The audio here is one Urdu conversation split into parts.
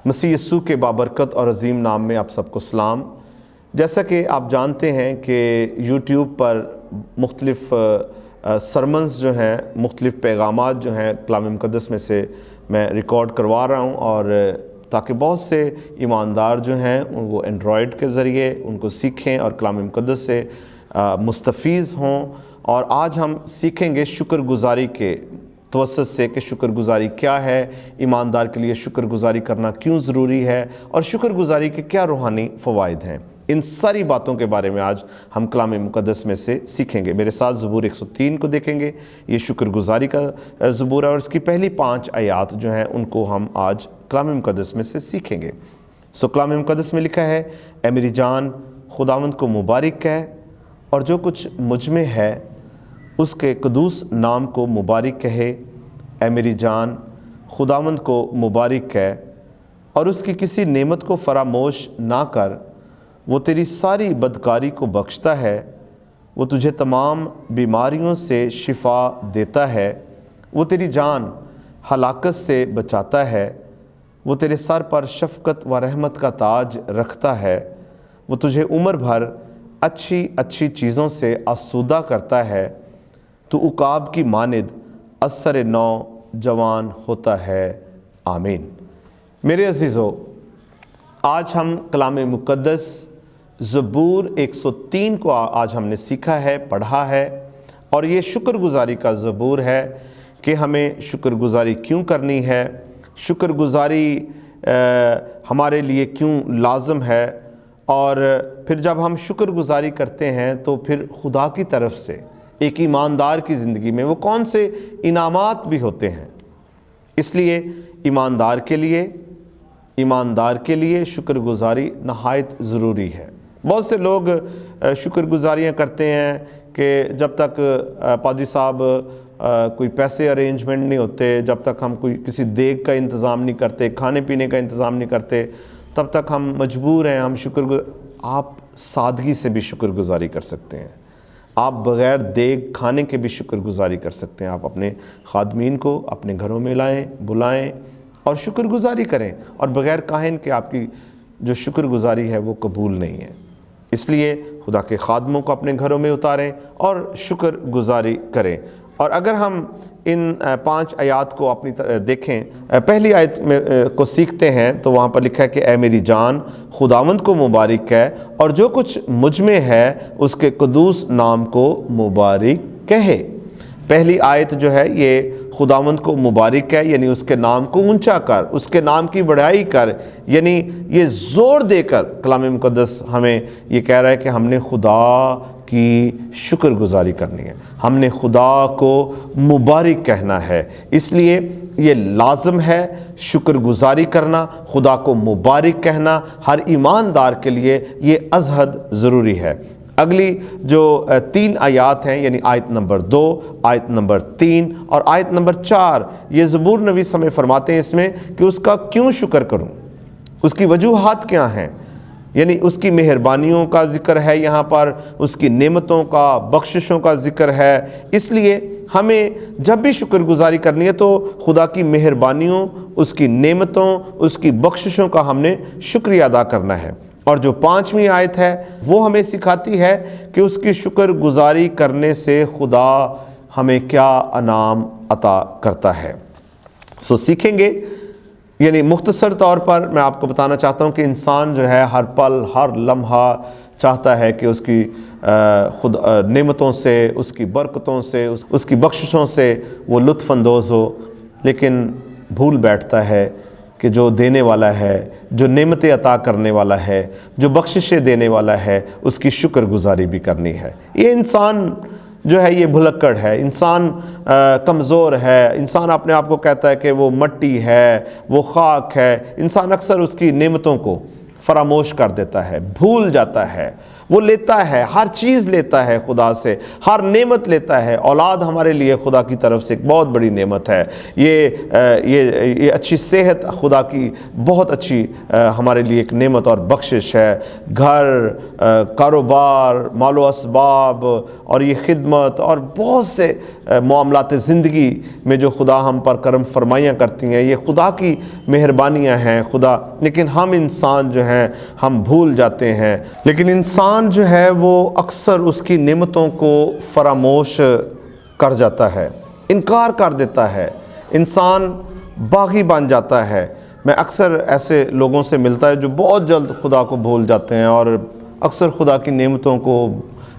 مسیح یسوع کے بابرکت اور عظیم نام میں آپ سب کو سلام۔ جیسا کہ آپ جانتے ہیں کہ یوٹیوب پر مختلف سرمنز جو ہیں، مختلف پیغامات جو ہیں کلام مقدس میں سے میں ریکارڈ کروا رہا ہوں، اور تاکہ بہت سے ایماندار جو ہیں وہ اینڈرائیڈ کے ذریعے ان کو سیکھیں اور کلام مقدس سے مستفیض ہوں۔ اور آج ہم سیکھیں گے شکر گزاری کے توسط سے کہ شکر گزاری کیا ہے، ایماندار کے لیے شکر گزاری کرنا کیوں ضروری ہے، اور شکر گزاری کے کیا روحانی فوائد ہیں۔ ان ساری باتوں کے بارے میں آج ہم کلام مقدس میں سے سیکھیں گے۔ میرے ساتھ زبور 103 کو دیکھیں گے۔ یہ شکر گزاری کا زبور ہے، اور اس کی پہلی 5 آیات جو ہیں ان کو ہم آج کلام مقدس میں سے سیکھیں گے۔ کلام مقدس میں لکھا ہے، اے میری جان خداوند کو مبارک کہہ، اور جو کچھ مجھ میں ہے اس کے قدوس نام کو مبارک کہے۔ اے میری جان خداوند کو مبارک کہہ، اور اس کی کسی نعمت کو فراموش نہ کر۔ وہ تیری ساری بدکاری کو بخشتا ہے، وہ تجھے تمام بیماریوں سے شفا دیتا ہے۔ وہ تیری جان ہلاکت سے بچاتا ہے، وہ تیرے سر پر شفقت و رحمت کا تاج رکھتا ہے۔ وہ تجھے عمر بھر اچھی اچھی چیزوں سے آسودہ کرتا ہے۔ تو عقاب کی مانند اثر نو جوان ہوتا ہے۔ آمین۔ میرے عزیزو، آج ہم کلام مقدس زبور 103 کو آج ہم نے سیکھا ہے، پڑھا ہے، اور یہ شکر گزاری کا زبور ہے کہ ہمیں شکر گزاری کیوں کرنی ہے، شکر گزاری ہمارے لیے کیوں لازم ہے، اور پھر جب ہم شکر گزاری کرتے ہیں تو پھر خدا کی طرف سے ایک ایماندار کی زندگی میں وہ کون سے انعامات بھی ہوتے ہیں۔ اس لیے ایماندار کے لیے شکر گزاری نہایت ضروری ہے۔ بہت سے لوگ شکر گزاریاں کرتے ہیں کہ جب تک پادری صاحب کوئی پیسے ارینجمنٹ نہیں ہوتے، جب تک ہم کسی دیگ کا انتظام نہیں کرتے، کھانے پینے کا انتظام نہیں کرتے، تب تک ہم مجبور ہیں ہم آپ سادگی سے بھی شکر گزاری کر سکتے ہیں۔ آپ بغیر دیگ کھانے کے بھی شکر گزاری کر سکتے ہیں۔ آپ اپنے خادمین کو اپنے گھروں میں بلائیں اور شکر گزاری کریں، اور بغیر کاہن کے آپ کی جو شکر گزاری ہے وہ قبول نہیں ہے۔ اس لیے خدا کے خادموں کو اپنے گھروں میں اتاریں اور شکر گزاری کریں۔ اور اگر ہم ان 5 آیات کو اپنی دیکھیں، پہلی آیت میں کو سیکھتے ہیں تو وہاں پر لکھا ہے کہ اے میری جان خداوند کو مبارک کہہ، اور جو کچھ مجھ میں ہے اس کے قدوس نام کو مبارک کہے۔ پہلی آیت جو ہے یہ خداوند کو مبارک کہہ، یعنی اس کے نام کو اونچا کر، اس کے نام کی بڑائی کر، یعنی یہ زور دے کر کلام مقدس ہمیں یہ کہہ رہا ہے کہ ہم نے خدا کی شکر گزاری کرنی ہے، ہم نے خدا کو مبارک کہنا ہے۔ اس لیے یہ لازم ہے شکر گزاری کرنا، خدا کو مبارک کہنا ہر ایماندار کے لیے یہ ازحد ضروری ہے۔ اگلی جو 3 آیات ہیں، یعنی آیت نمبر 2، آیت نمبر 3 اور آیت نمبر 4، یہ زبور نویس ہمیں فرماتے ہیں اس میں کہ اس کا کیوں شکر کروں، اس کی وجوہات کیا ہیں۔ یعنی اس کی مہربانیوں کا ذکر ہے، یہاں پر اس کی نعمتوں کا، بخششوں کا ذکر ہے۔ اس لیے ہمیں جب بھی شکر گزاری کرنی ہے تو خدا کی مہربانیوں، اس کی نعمتوں، اس کی بخششوں کا ہم نے شکریہ ادا کرنا ہے۔ اور جو 5ویں آیت ہے وہ ہمیں سکھاتی ہے کہ اس کی شکر گزاری کرنے سے خدا ہمیں کیا انعام عطا کرتا ہے۔ سیکھیں گے، یعنی مختصر طور پر میں آپ کو بتانا چاہتا ہوں کہ انسان جو ہے ہر پل، ہر لمحہ چاہتا ہے کہ اس کی نعمتوں سے، اس کی برکتوں سے، اس کی بخششوں سے وہ لطف اندوز ہو، لیکن بھول بیٹھتا ہے کہ جو دینے والا ہے، جو نعمتیں عطا کرنے والا ہے، جو بخششیں دینے والا ہے، اس کی شکر گزاری بھی کرنی ہے۔ یہ انسان جو ہے یہ بھلکڑ ہے، انسان کمزور ہے، انسان اپنے آپ کو کہتا ہے کہ وہ مٹی ہے، وہ خاک ہے۔ انسان اکثر اس کی نعمتوں کو فراموش کر دیتا ہے، بھول جاتا ہے، وہ لیتا ہے، ہر چیز لیتا ہے خدا سے، ہر نعمت لیتا ہے۔ اولاد ہمارے لیے خدا کی طرف سے ایک بہت بڑی نعمت ہے۔ یہ اچھی صحت خدا کی بہت اچھی ہمارے لیے ایک نعمت اور بخشش ہے۔ گھر، کاروبار، مال و اسباب اور یہ خدمت اور بہت سے معاملات زندگی میں جو خدا ہم پر کرم فرمائیاں کرتی ہیں، یہ خدا کی مہربانیاں ہیں خدا۔ لیکن ہم انسان جو ہیں ہم بھول جاتے ہیں، لیکن انسان جو ہے وہ اکثر اس کی نعمتوں کو فراموش کر جاتا ہے، انکار کر دیتا ہے، انسان باغی بن جاتا ہے۔ میں اکثر ایسے لوگوں سے ملتا ہے جو بہت جلد خدا کو بھول جاتے ہیں اور اکثر خدا کی نعمتوں کو،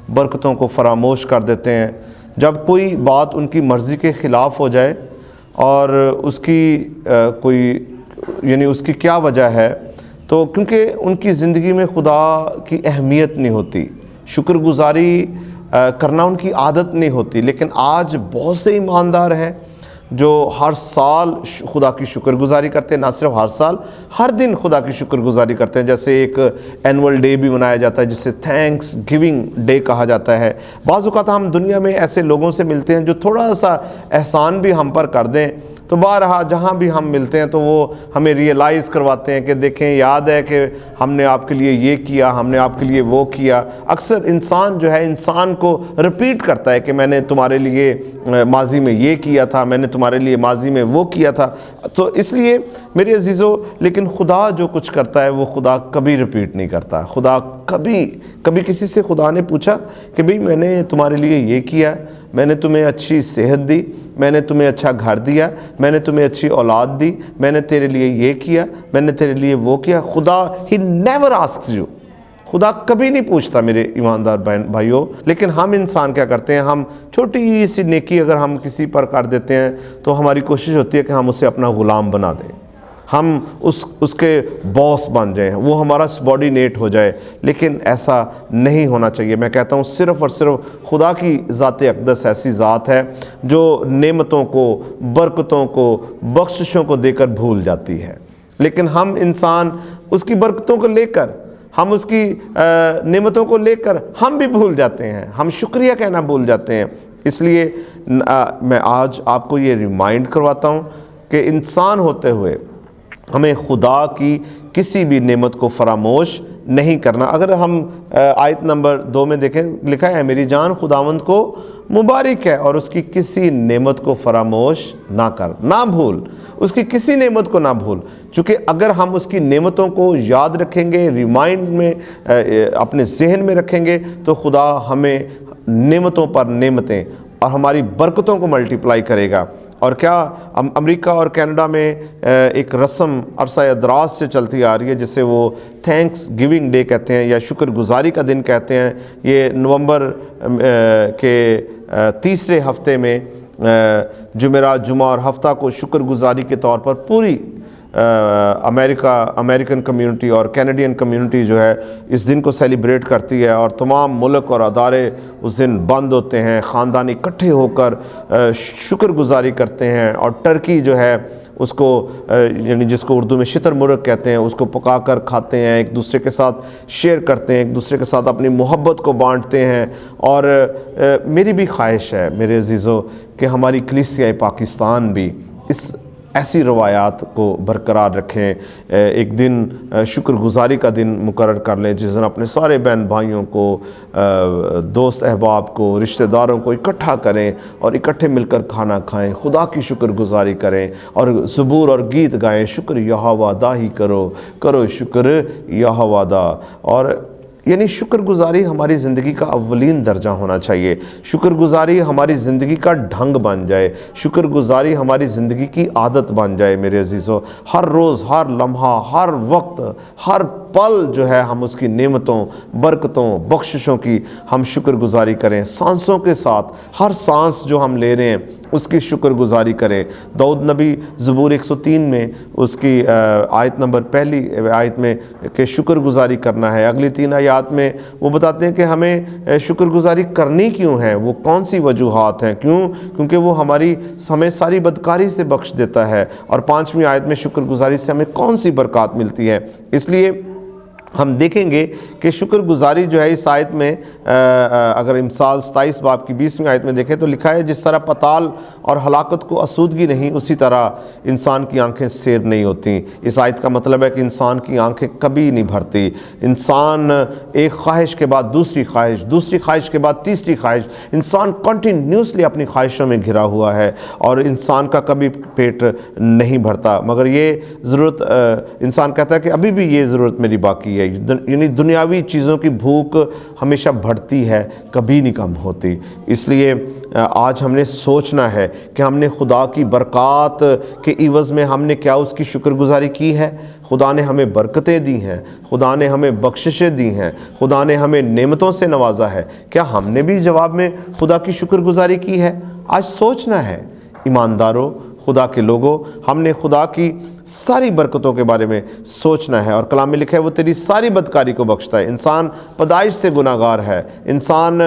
برکتوں کو فراموش کر دیتے ہیں۔ جب کوئی بات ان کی مرضی کے خلاف ہو جائے اور اس کی اس کی کیا وجہ ہے، تو کیونکہ ان کی زندگی میں خدا کی اہمیت نہیں ہوتی، شکر گزاری کرنا ان کی عادت نہیں ہوتی۔ لیکن آج بہت سے ایماندار ہیں جو ہر سال خدا کی شکر گزاری کرتے ہیں، نہ صرف ہر سال، ہر دن خدا کی شکر گزاری کرتے ہیں۔ جیسے ایک اینول ڈے بھی منایا جاتا ہے جسے تھینکس گیونگ ڈے کہا جاتا ہے۔ بعض اوقات ہم دنیا میں ایسے لوگوں سے ملتے ہیں جو تھوڑا سا احسان بھی ہم پر کر دیں، تو بارہا جہاں بھی ہم ملتے ہیں تو وہ ہمیں ریئلائز کرواتے ہیں کہ دیکھیں، یاد ہے کہ ہم نے آپ کے لیے یہ کیا، ہم نے آپ کے لیے وہ کیا۔ اکثر انسان جو ہے انسان کو رپیٹ کرتا ہے کہ میں نے تمہارے لیے ماضی میں یہ کیا تھا، میں نے تمہارے لیے ماضی میں وہ کیا تھا۔ تو اس لیے میرے عزیزو، لیکن خدا جو کچھ کرتا ہے وہ خدا کبھی رپیٹ نہیں کرتا۔ خدا کبھی کسی سے خدا نے پوچھا کہ بھئی میں نے تمہارے لیے یہ کیا، میں نے تمہیں اچھی صحت دی، میں نے تمہیں اچھا گھر دیا، میں نے تمہیں اچھی اولاد دی، میں نے تیرے لیے یہ کیا، میں نے تیرے لیے وہ کیا؟ خدا ہی نیور آسکس یو، خدا کبھی نہیں پوچھتا میرے ایماندار بھائیوں۔ لیکن ہم انسان کیا کرتے ہیں، ہم چھوٹی سی نیکی اگر ہم کسی پر کر دیتے ہیں تو ہماری کوشش ہوتی ہے کہ ہم اسے اپنا غلام بنا دیں، ہم اس کے باس بن جائیں، وہ ہمارا سبارڈینیٹ ہو جائے۔ لیکن ایسا نہیں ہونا چاہیے۔ میں کہتا ہوں صرف اور صرف خدا کی ذات اقدس ایسی ذات ہے جو نعمتوں کو، برکتوں کو، بخششوں کو دے کر بھول جاتی ہے۔ لیکن ہم انسان اس کی برکتوں کو لے کر، ہم اس کی نعمتوں کو لے کر ہم بھی بھول جاتے ہیں، ہم شکریہ کہنا بھول جاتے ہیں۔ اس لیے میں آج آپ کو یہ ریمائنڈ کرواتا ہوں کہ انسان ہوتے ہوئے ہمیں خدا کی کسی بھی نعمت کو فراموش نہیں کرنا۔ اگر ہم آیت نمبر 2 میں دیکھیں، لکھا ہے میری جان خداوند کو مبارک ہے اور اس کی کسی نعمت کو فراموش نہ کر، نہ بھول، اس کی کسی نعمت کو نہ بھول۔ چونکہ اگر ہم اس کی نعمتوں کو یاد رکھیں گے، ریمائنڈ میں اپنے ذہن میں رکھیں گے، تو خدا ہمیں نعمتوں پر نعمتیں اور ہماری برکتوں کو ملٹیپلائی کرے گا۔ اور کیا امریکہ اور کینیڈا میں ایک رسم عرصہ دراز سے چلتی آ رہی ہے جسے وہ تھینکس گیونگ ڈے کہتے ہیں یا شکر گزاری کا دن کہتے ہیں۔ یہ نومبر کے تیسرے ہفتے میں جمعرات، جمعہ اور ہفتہ کو شکر گزاری کے طور پر پوری امریکن کمیونٹی اور کینیڈین کمیونٹی جو ہے اس دن کو سیلیبریٹ کرتی ہے، اور تمام ملک اور ادارے اس دن بند ہوتے ہیں، خاندان اکٹھے ہو کر شکر گزاری کرتے ہیں، اور ٹرکی جو ہے اس کو یعنی جس کو اردو میں شتر مرغ کہتے ہیں، اس کو پکا کر کھاتے ہیں، ایک دوسرے کے ساتھ شیئر کرتے ہیں، ایک دوسرے کے ساتھ اپنی محبت کو بانٹتے ہیں۔ اور میری بھی خواہش ہے میرے عزیزو کہ ہماری کلیسیا پاکستان بھی اس ایسی روایات کو برقرار رکھیں۔ ایک دن شکر گزاری کا دن مقرر کر لیں جس دن اپنے سارے بہن بھائیوں کو، دوست احباب کو، رشتہ داروں کو اکٹھا کریں اور اکٹھے مل کر کھانا کھائیں، خدا کی شکر گزاری کریں اور زبور اور گیت گائیں، شکر یہوہ دا ہی کرو شکر یہوہ دا۔ اور یعنی شکر گزاری ہماری زندگی کا اولین درجہ ہونا چاہیے۔ شکر گزاری ہماری زندگی کا ڈھنگ بن جائے، شکر گزاری ہماری زندگی کی عادت بن جائے میرے عزیزو۔ ہر روز، ہر لمحہ، ہر وقت، ہر پل جو ہے ہم اس کی نعمتوں، برکتوں، بخششوں کی ہم شکر گزاری کریں۔ سانسوں کے ساتھ ہر سانس جو ہم لے رہے ہیں اس کی شکر گزاری کریں۔ داؤد نبی زبور 103 میں اس کی آیت نمبر پہلی آیت میں کہ شکر گزاری کرنا ہے، اگلی 3 آیات میں وہ بتاتے ہیں کہ ہمیں شکر گزاری کرنی کیوں ہے، وہ کون سی وجوہات ہیں، کیونکہ وہ ہمیں ساری بدکاری سے بخش دیتا ہے، اور 5ویں آیت میں شکر گزاری سے ہمیں کون سی برکات ملتی ہے۔ اس لیے ہم دیکھیں گے کہ شکر گزاری جو ہے اس آیت میں اگر امثال 27 باب کی 20ویں آیت میں دیکھیں تو لکھا ہے جس طرح پتال اور ہلاکت کو آسودگی نہیں اسی طرح انسان کی آنکھیں سیر نہیں ہوتی۔ اس آیت کا مطلب ہے کہ انسان کی آنکھیں کبھی نہیں بھرتی۔ انسان ایک خواہش کے بعد دوسری خواہش، دوسری خواہش کے بعد تیسری خواہش، انسان کنٹینیوسلی اپنی خواہشوں میں گھرا ہوا ہے اور انسان کا کبھی پیٹ نہیں بھرتا، مگر یہ ضرورت انسان کہتا ہے کہ ابھی بھی یہ ضرورت میری باقی ہے، یعنی دنیاوی چیزوں کی بھوک ہمیشہ بڑھتی ہے، کبھی نہیں کم ہوتی۔ اس لیے آج ہم نے سوچنا ہے کہ ہم نے خدا کی برکات کے عوض میں ہم نے کیا اس کی شکر گزاری کی ہے۔ خدا نے ہمیں برکتیں دی ہیں، خدا نے ہمیں بخششیں دی ہیں، خدا نے ہمیں نعمتوں سے نوازا ہے، کیا ہم نے بھی جواب میں خدا کی شکر گزاری کی ہے؟ آج سوچنا ہے ایمانداروں، خدا کے لوگوں، ہم نے خدا کی ساری برکتوں کے بارے میں سوچنا ہے، اور کلام میں لکھا ہے وہ تیری ساری بدکاری کو بخشتا ہے۔ انسان پیدائش سے گناہ گار ہے، انسان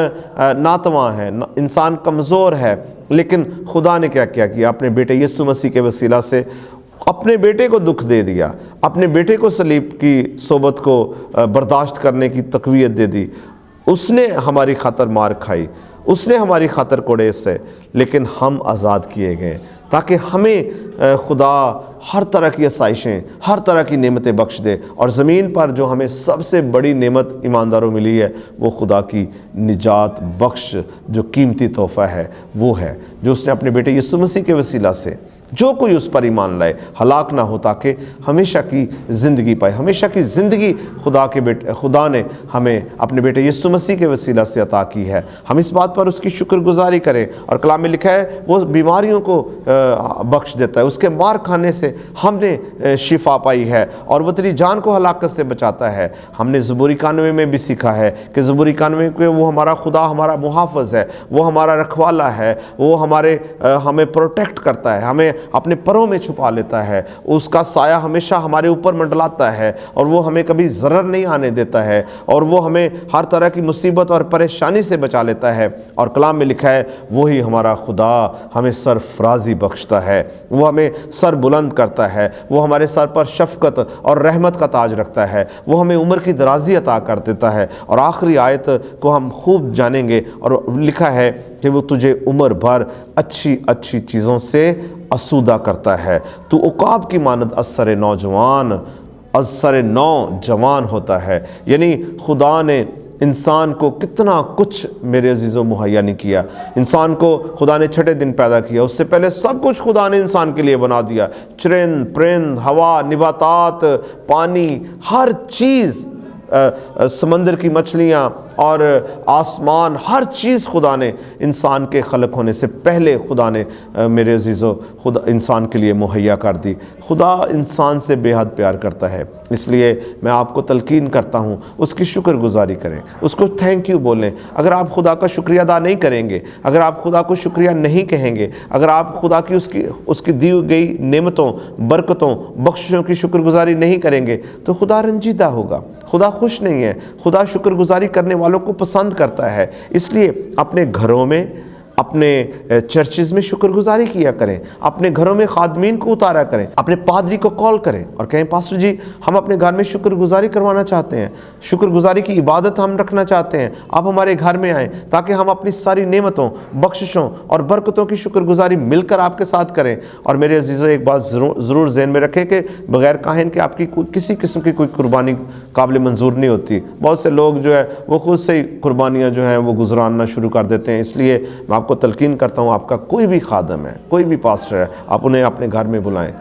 ناتواں ہے، انسان کمزور ہے، لیکن خدا نے کیا کیا؟ اپنے بیٹے یسوع مسیح کے وسیلہ سے اپنے بیٹے کو دکھ دے دیا، اپنے بیٹے کو صلیب کی صحبت کو برداشت کرنے کی تقویت دے دی۔ اس نے ہماری خاطر مار کھائی، اس نے ہماری خاطر کوڑے سے، لیکن ہم آزاد کیے گئے تاکہ ہمیں خدا ہر طرح کی آسائشیں، ہر طرح کی نعمتیں بخش دے۔ اور زمین پر جو ہمیں سب سے بڑی نعمت ایمانداروں ملی ہے وہ خدا کی نجات بخش جو قیمتی تحفہ ہے وہ ہے، جو اس نے اپنے بیٹے یسوع مسیح کے وسیلہ سے جو کوئی اس پر ایمان لائے ہلاک نہ ہو تاکہ ہمیشہ کی زندگی پائے۔ ہمیشہ کی زندگی خدا نے ہمیں اپنے بیٹے یسوع مسیح کے وسیلہ سے عطا کی ہے۔ ہم اس بات پر اس کی شکر گزاری کریں، اور کلام میں لکھا ہے وہ بیماریوں کو بخش دیتا ہے، اس کے مار کھانے سے ہم نے شفا پائی ہے، اور وہ تیری جان کو ہلاکت سے بچاتا ہے۔ ہم نے زبور 91 میں بھی سیکھا ہے کہ زبور 91 کہ وہ ہمارا خدا ہمارا محافظ ہے، وہ ہمارا رکھوالا ہے، وہ ہمیں پروٹیکٹ کرتا ہے، ہمیں اپنے پروں میں چھپا لیتا ہے، اس کا سایہ ہمیشہ ہمارے اوپر منڈلاتا ہے، اور وہ ہمیں کبھی ضرر نہیں آنے دیتا ہے، اور وہ ہمیں ہر طرح کی مصیبت اور پریشانی سے بچا لیتا ہے۔ اور کلام میں لکھا ہے وہی ہمارا خدا ہمیں سرفرازی بخشتا ہے، وہ ہمیں سر بلند کرتا ہے، وہ ہمارے سر پر شفقت اور رحمت کا تاج رکھتا ہے، وہ ہمیں عمر کی درازی عطا کر دیتا ہے۔ اور آخری آیت کو ہم خوب جانیں گے، اور لکھا ہے کہ وہ تجھے عمر بھر اچھی اچھی چیزوں سے آسودہ کرتا ہے، تو عقاب کی مانند از سر نوجوان ہوتا ہے۔ یعنی خدا نے انسان کو کتنا کچھ میرے عزیزوں مہیا نہیں کیا۔ انسان کو خدا نے چھٹے دن پیدا کیا، اس سے پہلے سب کچھ خدا نے انسان کے لیے بنا دیا، چرند پرند، ہوا، نباتات، پانی، ہر چیز، سمندر کی مچھلیاں اور آسمان، ہر چیز خدا نے انسان کے خلق ہونے سے پہلے خدا نے میرے عزیزو خدا انسان کے لیے مہیا کر دی۔ خدا انسان سے بے حد پیار کرتا ہے، اس لیے میں آپ کو تلقین کرتا ہوں اس کی شکر گزاری کریں، اس کو تھینک یو بولیں۔ اگر آپ خدا کا شکریہ ادا نہیں کریں گے، اگر آپ خدا کو شکریہ نہیں کہیں گے، اگر آپ خدا کی اس کی دی گئی نعمتوں، برکتوں، بخششوں کی شکر گزاری نہیں کریں گے تو خدا رنجیدہ ہوگا، خدا خوش نہیں ہے۔ خدا شکر گزاری کرنے والوں کو پسند کرتا ہے، اس لیے اپنے گھروں میں، اپنے چرچز میں شکر گزاری کیا کریں، اپنے گھروں میں خادمین کو اتارا کریں، اپنے پادری کو کال کریں اور کہیں پاسٹر جی ہم اپنے گھر میں شکر گزاری کروانا چاہتے ہیں، شکر گزاری کی عبادت ہم رکھنا چاہتے ہیں، آپ ہمارے گھر میں آئیں تاکہ ہم اپنی ساری نعمتوں، بخششوں اور برکتوں کی شکر گزاری مل کر آپ کے ساتھ کریں۔ اور میرے عزیزوں ایک بات ضرور ذہن میں رکھیں کہ بغیر کاہن کے آپ کی کسی قسم کی کوئی قربانی قابل منظور نہیں ہوتی۔ بہت سے لوگ جو ہے وہ خود سے ہی قربانیاں جو ہیں وہ گزراننا شروع کر دیتے ہیں، اس لیے میں آپ کو تلقین کرتا ہوں، آپ کا کوئی بھی خادم ہے، کوئی بھی پاسٹر ہے، آپ انہیں اپنے گھر میں بلائیں،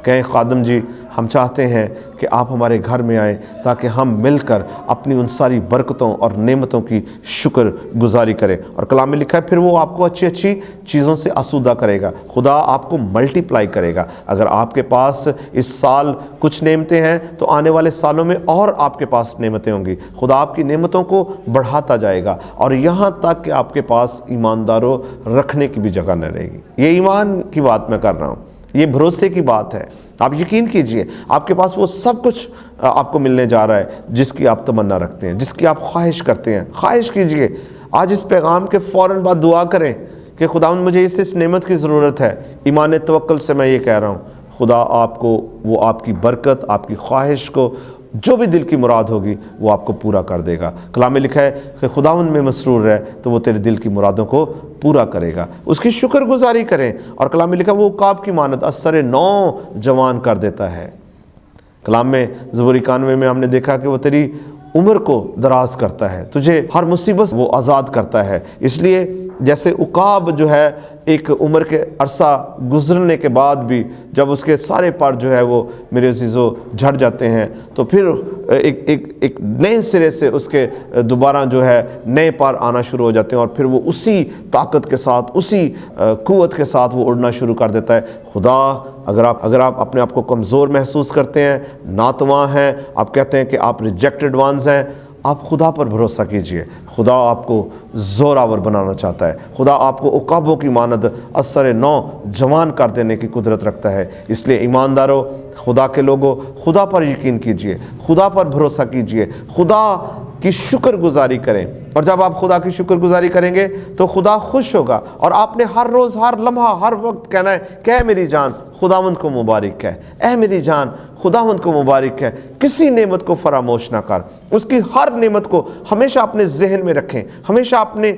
کہیں خادم جی ہم چاہتے ہیں کہ آپ ہمارے گھر میں آئیں تاکہ ہم مل کر اپنی ان ساری برکتوں اور نعمتوں کی شکر گزاری کریں۔ اور کلام میں لکھا ہے پھر وہ آپ کو اچھی اچھی چیزوں سے آسودہ کرے گا، خدا آپ کو ملٹی پلائی کرے گا۔ اگر آپ کے پاس اس سال کچھ نعمتیں ہیں تو آنے والے سالوں میں اور آپ کے پاس نعمتیں ہوں گی، خدا آپ کی نعمتوں کو بڑھاتا جائے گا، اور یہاں تک کہ آپ کے پاس ایمانداروں رکھنے کی بھی جگہ نہ رہے گی۔ یہ ایمان کی بات میں کر رہا ہوں، یہ بھروسے کی بات ہے۔ آپ یقین کیجئے آپ کے پاس وہ سب کچھ آپ کو ملنے جا رہا ہے جس کی آپ تمنا رکھتے ہیں، جس کی آپ خواہش کرتے ہیں۔ خواہش کیجئے، آج اس پیغام کے فوراً بعد دعا کریں کہ خداوند مجھے اس نعمت کی ضرورت ہے۔ ایمان توکل سے میں یہ کہہ رہا ہوں، خدا آپ کو وہ آپ کی برکت، آپ کی خواہش کو جو بھی دل کی مراد ہوگی وہ آپ کو پورا کر دے گا۔ کلام میں لکھا ہے کہ خداوند میں مسرور رہ تو وہ تیرے دل کی مرادوں کو پورا کرے گا۔ اس کی شکر گزاری کریں، اور کلام میں لکھا وہ عقاب کی مانند از سر نو جوان کر دیتا ہے۔ کلام میں زبور 91 میں ہم نے دیکھا کہ وہ تیری عمر کو دراز کرتا ہے، تجھے ہر مصیبت وہ آزاد کرتا ہے۔ اس لیے جیسے عقاب جو ہے ایک عمر کے عرصہ گزرنے کے بعد بھی جب اس کے سارے پر جو ہے وہ میرے عزیزو جھڑ جاتے ہیں، تو پھر ایک نئے سرے سے اس کے دوبارہ جو ہے نئے پر آنا شروع ہو جاتے ہیں، اور پھر وہ اسی طاقت کے ساتھ، اسی قوت کے ساتھ وہ اڑنا شروع کر دیتا ہے۔ خدا اگر آپ اپنے آپ کو کمزور محسوس کرتے ہیں، ناتواں ہیں، آپ کہتے ہیں کہ آپ ریجیکٹڈ وانز ہیں، آپ خدا پر بھروسہ کیجئے۔ خدا آپ کو زوراور بنانا چاہتا ہے۔ خدا آپ کو عقابوں کی مانند از سر نو جوان کر دینے کی قدرت رکھتا ہے۔ اس لیے ایماندارو، خدا کے لوگوں، خدا پر یقین کیجئے، خدا پر بھروسہ کیجئے، خدا کی شکر گزاری کریں، اور جب آپ خدا کی شکر گزاری کریں گے تو خدا خوش ہوگا، اور آپ نے ہر روز، ہر لمحہ، ہر وقت کہنا ہے کہ اے میری جان خداوند کو مبارک ہے، اے میری جان خداوند کو مبارک ہے۔ کسی نعمت کو فراموش نہ کر، اس کی ہر نعمت کو ہمیشہ اپنے ذہن میں رکھیں، ہمیشہ اپنے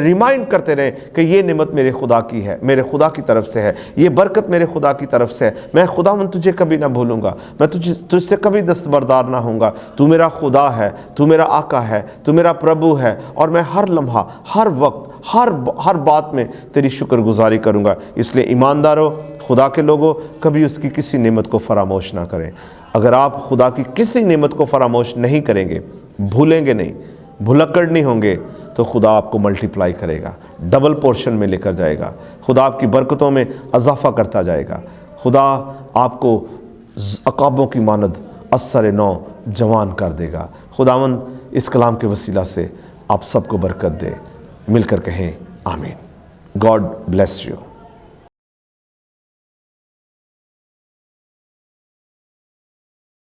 ریمائنڈ کرتے رہیں کہ یہ نعمت میرے خدا کی ہے، میرے خدا کی طرف سے ہے، یہ برکت میرے خدا کی طرف سے ہے۔ میں خداوند تجھے کبھی نہ بھولوں گا، میں تجھ سے کبھی دستبردار نہ ہوں گا۔ تو میرا خدا ہے، تو میرا آقا ہے، تو میرا پربھو ہے، اور میں ہر لمحہ، ہر وقت، ہر بات میں تیری شکر گزاری کروں گا۔ اس لیے ایماندارو، خدا کے لوگوں، کبھی اس کی کسی نعمت کو فراموش نہ کریں۔ اگر آپ خدا کی کسی نعمت کو فراموش نہیں کریں گے، بھولیں گے نہیں، بھلکڑ نہیں ہوں گے، تو خدا آپ کو ملٹیپلائی کرے گا، ڈبل پورشن میں لے کر جائے گا، خدا آپ کی برکتوں میں اضافہ کرتا جائے گا، خدا آپ کو عقابوں کی مانند از سر نو جوان کر دے گا۔ خداوند اس کلام کے وسیلہ سے آپ سب کو برکت دے، مل کر کہیں آمین۔ God bless you.